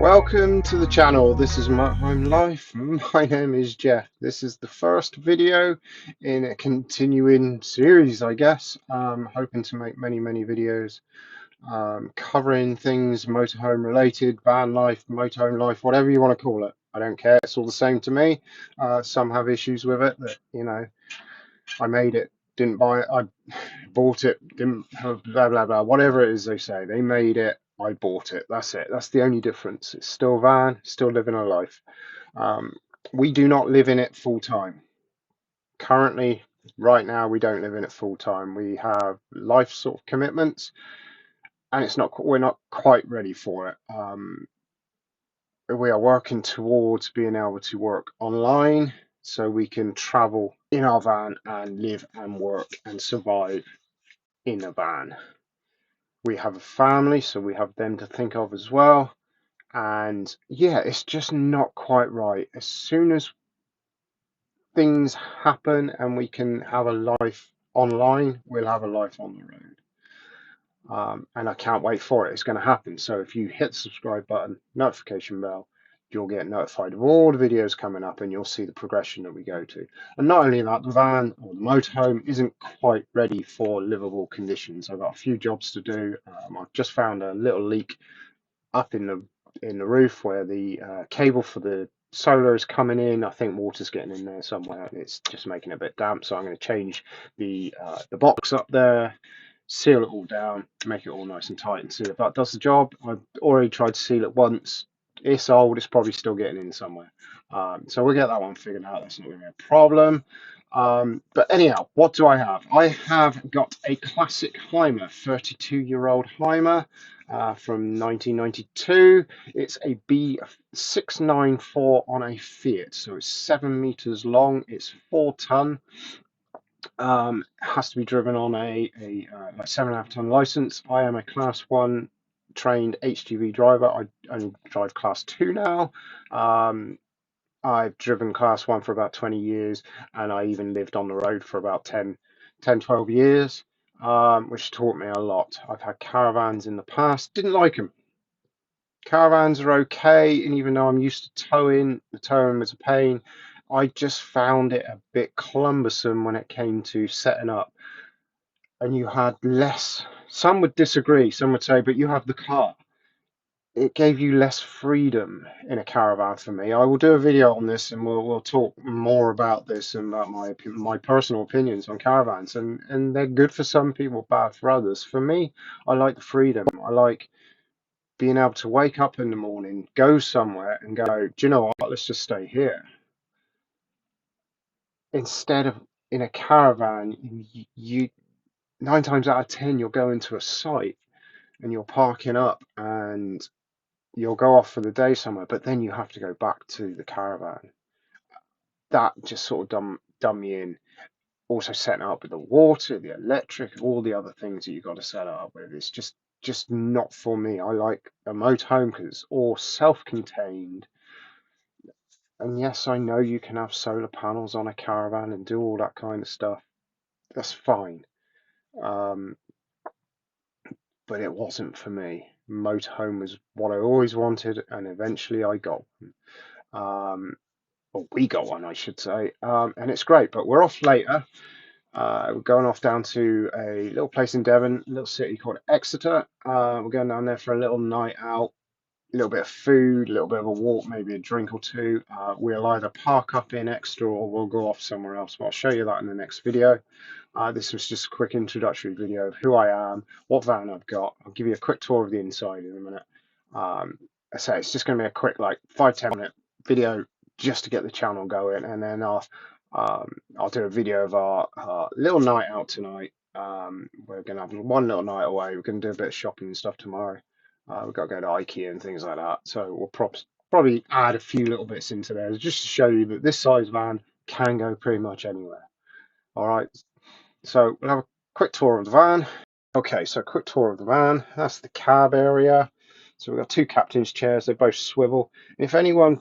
Welcome to the channel. This is my home life. My name is Jeff. This is the first video in a continuing series, I guess. Hoping to make many videos covering things motorhome related, van life, motorhome life, whatever you want to call it. I don't care. It's all the same to me. Some have issues with it that, I made it, didn't buy it, I bought it, didn't have blah blah blah, whatever it is they say. They made it, I bought it. That's it. That's the only difference. It's still van, still living a life. Um, we do not live in it full time. Currently, right now, we don't live in it full time. We have life sort of commitments, and we're not quite ready for it. We are working towards being able to work online so we can travel in our van and live and work and survive in a van. We have a family, so we have them to think of as well. And yeah, it's just not quite right. As soon as things happen and we can have a life online, we'll have a life on the road. And I can't wait for it. It's going to happen. So if you hit the subscribe button, notification bell, you'll get notified of all the videos coming up and you'll see the progression that we go to. And not only that, the van or the motorhome isn't quite ready for livable conditions. I've got a few jobs to do. I've just found a little leak up in the roof where the cable for the solar is coming in. I think water's getting in there somewhere and it's just making it a bit damp. So I'm going to change the box up there, seal it all down, make it all nice and tight and see if that does the job. I've already tried to seal it once. It's old, it's probably still getting in somewhere. So we'll get that one figured out. That's not going to be a problem. But anyhow, what do I have? I have got a classic Hymer, 32-year-old Hymer from 1992. It's a B694 on a Fiat, so it's 7 meters long. It's 4 ton. Has to be driven on a like 7.5 ton license. I am a class 1 trained HGV driver. I only drive class 2 now. I've driven class 1 for about 20 years, and I even lived on the road for about 12 years, which taught me a lot. I've had caravans in the past, didn't like them. Caravans are okay, and even though I'm used to towing, the towing was a pain. I just found it a bit cumbersome when it came to setting up, and you had less. Some would disagree, some would say, but you have the car. It gave you less freedom in a caravan for me. I will do a video on this, and we'll talk more about this and about my personal opinions on caravans, and they're good for some people, bad for others. For me, I like the freedom. I like being able to wake up in the morning, go somewhere, and go, do you know what? Let's just stay here. Instead of in a caravan, you 9 times out of 10 you'll go into a site and you're parking up and you'll go off for the day somewhere, but then you have to go back to the caravan. That just sort of dumb me in. Also setting up with the water, the electric, all the other things that you've got to set up with. It's just not for me. I like a motorhome because it's all self-contained. And yes, I know you can have solar panels on a caravan and do all that kind of stuff. That's fine. Um, but it wasn't for me. Motorhome was what I always wanted, and eventually I got one. Or we got one, I should say. And it's great, but we're off later. We're going off down to a little place in Devon, a little city called Exeter. We're going down there for a little night out, a little bit of food, a little bit of a walk, maybe a drink or two. We'll either park up in Exeter or we'll go off somewhere else, but I'll show you that in the next video. This was just a quick introductory video of who I am, what van I've got. I'll give you a quick tour of the inside in a minute. I say it's just going to be a quick, like 5-10 minute video just to get the channel going, and then I'll do a video of our little night out tonight. We're going to have one little night away. We're going to do a bit of shopping and stuff tomorrow. We've got to go to IKEA and things like that. So we'll probably add a few little bits into there just to show you that this size van can go pretty much anywhere. All right. So we'll have a quick tour of the van. Okay, so a quick tour of the van. That's the cab area. So we've got 2 captain's chairs. They both swivel. If anyone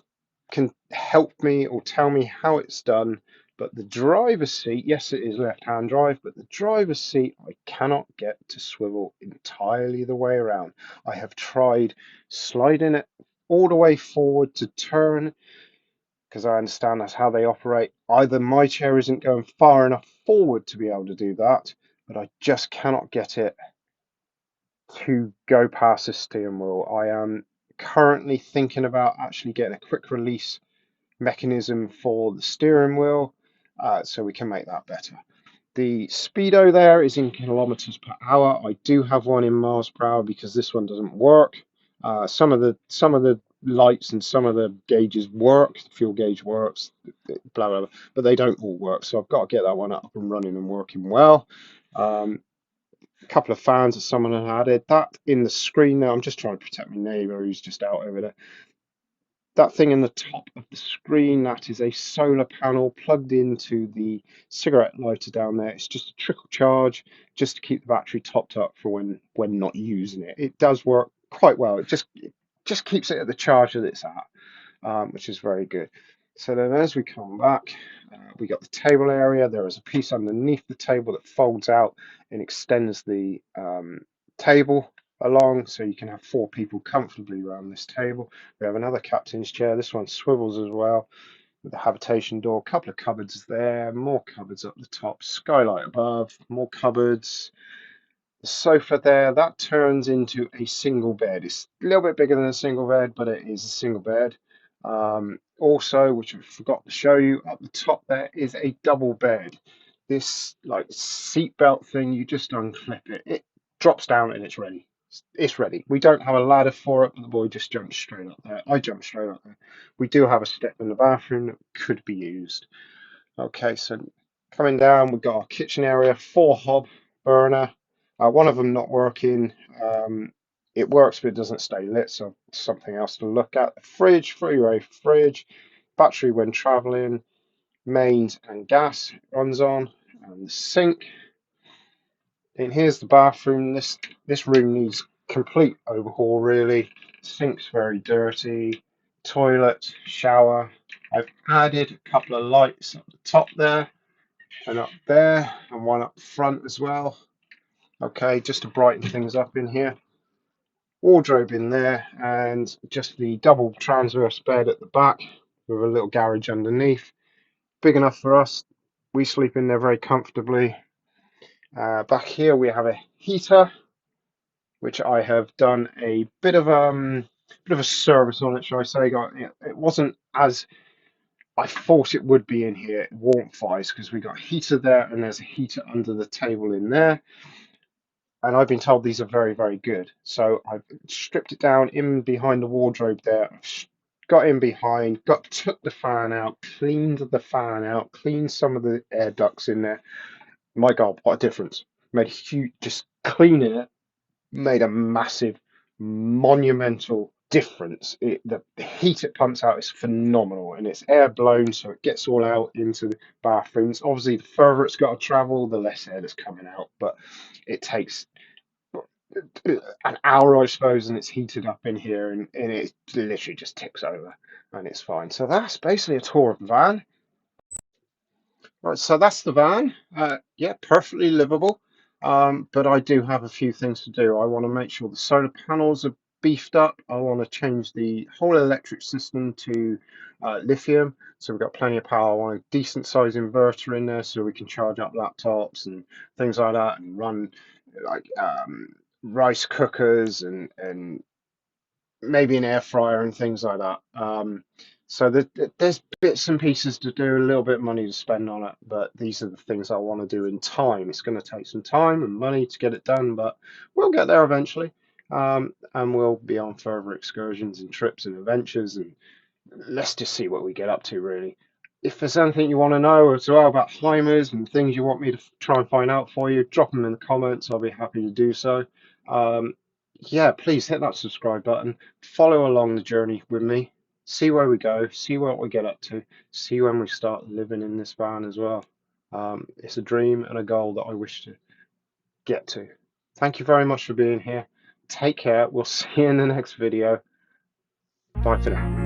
can help me or tell me how it's done, but the driver's seat, yes, it is left-hand drive, but the driver's seat I cannot get to swivel entirely the way around. I have tried sliding it all the way forward to turn, because I understand that's how they operate. Either my chair isn't going far enough forward to be able to do that, but I just cannot get it to go past the steering wheel. I am currently thinking about actually getting a quick release mechanism for the steering wheel, so we can make that better. The speedo there is in kilometers per hour. I do have one in miles per hour because this one doesn't work. Some of the lights and some of the gauges work. The fuel gauge works, blah blah blah, but they don't all work. So I've got to get that one up and running and working well. A couple of fans that someone had added. That in the screen now. I'm just trying to protect my neighbour who's just out over there. That thing in the top of the screen, that is a solar panel plugged into the cigarette lighter down there. It's just a trickle charge just to keep the battery topped up for when not using it. It does work quite well. It just keeps it at the charge that it's at, which is very good. So then as we come back, we got the table area. There is a piece underneath the table that folds out and extends the table along, so you can have 4 people comfortably around this table. We have another captain's chair. This one swivels as well with the habitation door. A couple of cupboards there, more cupboards up the top, skylight above, more cupboards. The sofa there, that turns into a single bed. It's a little bit bigger than a single bed, but it is a single bed. Also, which I forgot to show you, up the top there is a double bed. This like seat belt thing, you just unclip it. It drops down and it's ready. It's ready. We don't have a ladder for it, but the boy just jumps straight up there. I jump straight up there. We do have a step in the bathroom that could be used. Okay, so coming down, we've got our kitchen area, 4-hob burner. One of them not working. It works, but it doesn't stay lit, so something else to look at. The fridge, 3-way fridge, battery when traveling, mains and gas runs on, and the sink. And here's the bathroom. This room needs complete overhaul, really. Sink's very dirty. Toilet, shower. I've added a couple of lights up the top there and up there, and one up front as well. Okay, just to brighten things up in here. Wardrobe in there, and just the double transverse bed at the back with a little garage underneath. Big enough for us. We sleep in there very comfortably. Back here we have a heater, which I have done a bit of a service on it, shall I say. It wasn't as I thought it would be in here, warmth-wise, because we got a heater there and there's a heater under the table in there. And I've been told these are very, very good. So I've stripped it down in behind the wardrobe there. Got in behind, took the fan out, cleaned the fan out, cleaned some of the air ducts in there. My God, what a difference! Made a huge, just cleaning it made a massive, monumental difference. The heat it pumps out is phenomenal, and it's air blown, so it gets all out into the bathrooms. Obviously, the further it's got to travel, the less air that's coming out, but it takes an hour, I suppose, and it's heated up in here, and it literally just ticks over, and it's fine. So that's basically a tour of the van. Right, so that's the van. Yeah, perfectly livable. But I do have a few things to do. I want to make sure the solar panels are beefed up. I want to change the whole electric system to lithium, so we've got plenty of power. I want a decent size inverter in there so we can charge up laptops and things like that, and run like rice cookers and maybe an air fryer and things like that. So there's bits and pieces to do, a little bit of money to spend on it, but these are the things I want to do in time. It's going to take some time and money to get it done, but we'll get there eventually. And we'll be on further excursions and trips and adventures, and let's just see what we get up to, really. If there's anything you want to know as well about Hymers and things you want me to try and find out for you, drop them in the comments. I'll be happy to do so. Um, yeah, please hit that subscribe button. Follow along the journey with me. See where we go. See what we get up to. See when we start living in this van as well. It's a dream and a goal that I wish to get to. Thank you very much for being here. Take care. We'll see you in the next video. Bye for now.